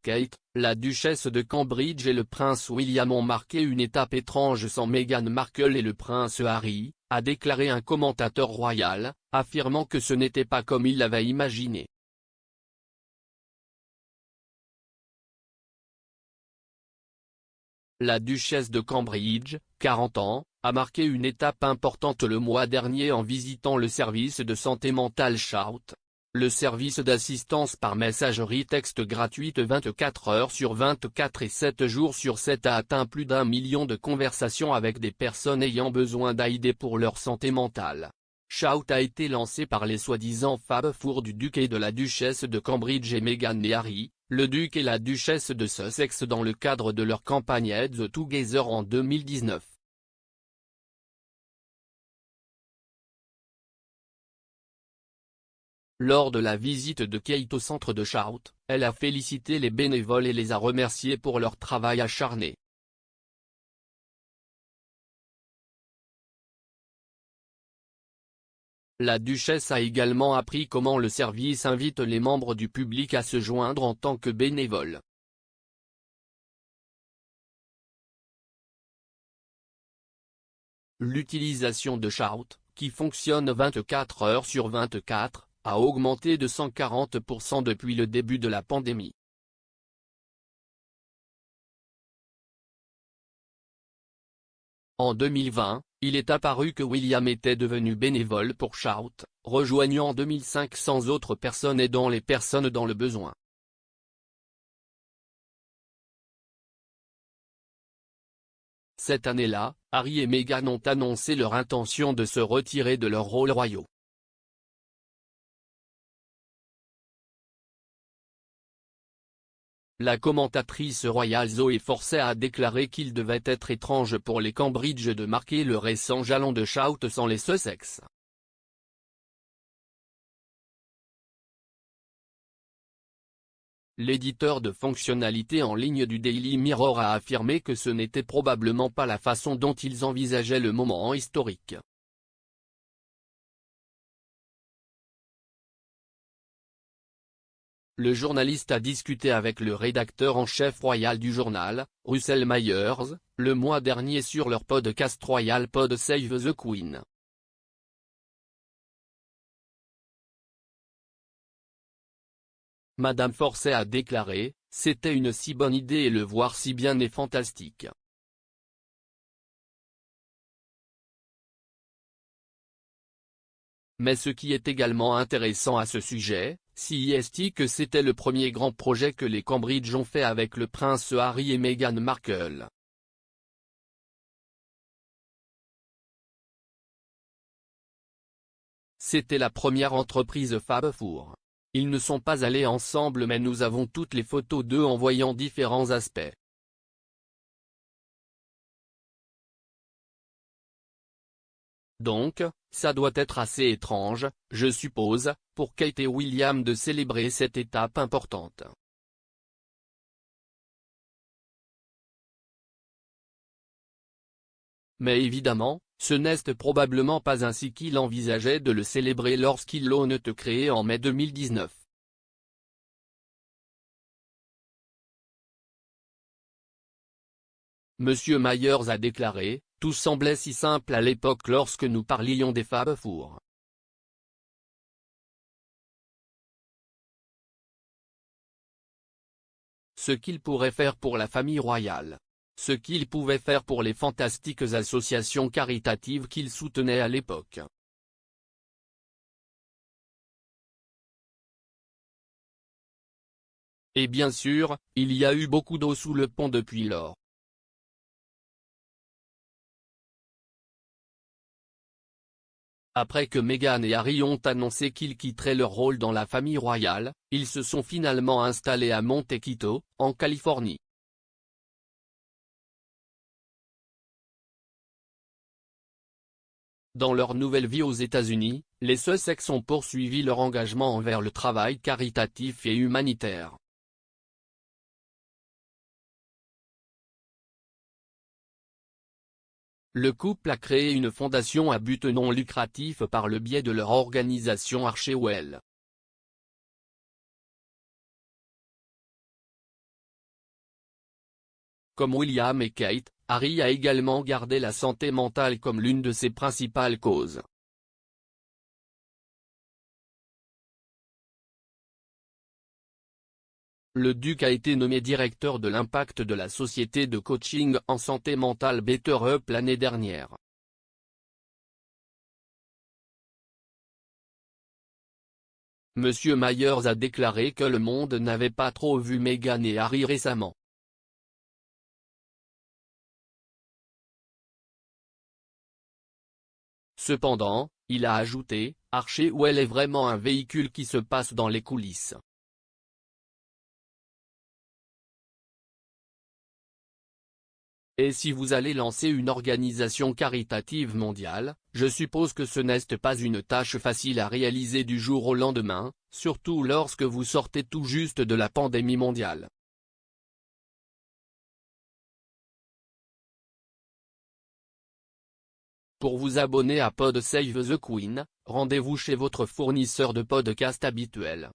Kate, la duchesse de Cambridge et le prince William ont marqué une étape étrange sans Meghan Markle et le prince Harry, a déclaré un commentateur royal, affirmant que ce n'était pas comme il l'avait imaginé. La duchesse de Cambridge, 40 ans, a marqué une étape importante le mois dernier en visitant le service de santé mentale Shout. Le service d'assistance par messagerie texte gratuite 24 heures sur 24 et 7 jours sur 7 a atteint plus d'1 million de conversations avec des personnes ayant besoin d'aide pour leur santé mentale. Shout a été lancé par les soi-disant Fab Four du duc et de la duchesse de Cambridge et Meghan et Harry, le duc et la duchesse de Sussex dans le cadre de leur campagne Heads Together en 2019. Lors de la visite de Kate au centre de Shout, elle a félicité les bénévoles et les a remerciés pour leur travail acharné. La duchesse a également appris comment le service invite les membres du public à se joindre en tant que bénévoles. L'utilisation de Shout, qui fonctionne 24 heures sur 24, a augmenté de 140% depuis le début de la pandémie. En 2020, il est apparu que William était devenu bénévole pour Shout, rejoignant 2500 autres personnes aidant les personnes dans le besoin. Cette année-là, Harry et Meghan ont annoncé leur intention de se retirer de leurs rôles royaux. La commentatrice royale Zoé Forcey a déclaré qu'il devait être étrange pour les Cambridge de marquer le récent jalon de Shout sans les Sussex. L'éditeur de fonctionnalités en ligne du Daily Mirror a affirmé que ce n'était probablement pas la façon dont ils envisageaient le moment historique. Le journaliste a discuté avec le rédacteur en chef royal du journal, Russell Myers, le mois dernier sur leur podcast royal Pod Save the Queen. Madame Forcey a déclaré, « C'était une si bonne idée et le voir si bien est fantastique. » Mais ce qui est également intéressant à ce sujet, c'est que c'était le premier grand projet que les Cambridge ont fait avec le prince Harry et Meghan Markle. C'était la première entreprise Fab Four. Ils ne sont pas allés ensemble mais nous avons toutes les photos d'eux en voyant différents aspects. Donc, ça doit être assez étrange, je suppose, pour Kate et William de célébrer cette étape importante. Mais évidemment, ce n'est probablement pas ainsi qu'il envisageait de le célébrer lorsqu'il l'ont créé en mai 2019. Monsieur Myers a déclaré, « Tout semblait si simple à l'époque lorsque nous parlions des Fab Four. Ce qu'il pourrait faire pour la famille royale. Ce qu'il pouvait faire pour les fantastiques associations caritatives qu'il soutenait à l'époque. » Et bien sûr, il y a eu beaucoup d'eau sous le pont depuis lors. Après que Meghan et Harry ont annoncé qu'ils quitteraient leur rôle dans la famille royale, ils se sont finalement installés à Montecito, en Californie. Dans leur nouvelle vie aux États-Unis, les Sussex ont poursuivi leur engagement envers le travail caritatif et humanitaire. Le couple a créé une fondation à but non lucratif par le biais de leur organisation Archewell. Comme William et Kate, Harry a également gardé la santé mentale comme l'une de ses principales causes. Le duc a été nommé directeur de l'impact de la société de coaching en santé mentale BetterUp l'année dernière. Monsieur Myers a déclaré que le monde n'avait pas trop vu Meghan et Harry récemment. Cependant, il a ajouté, Archie Well est vraiment un véhicule qui se passe dans les coulisses. Et si vous allez lancer une organisation caritative mondiale, je suppose que ce n'est pas une tâche facile à réaliser du jour au lendemain, surtout lorsque vous sortez tout juste de la pandémie mondiale. Pour vous abonner à Pod Save the Queen, rendez-vous chez votre fournisseur de podcast habituel.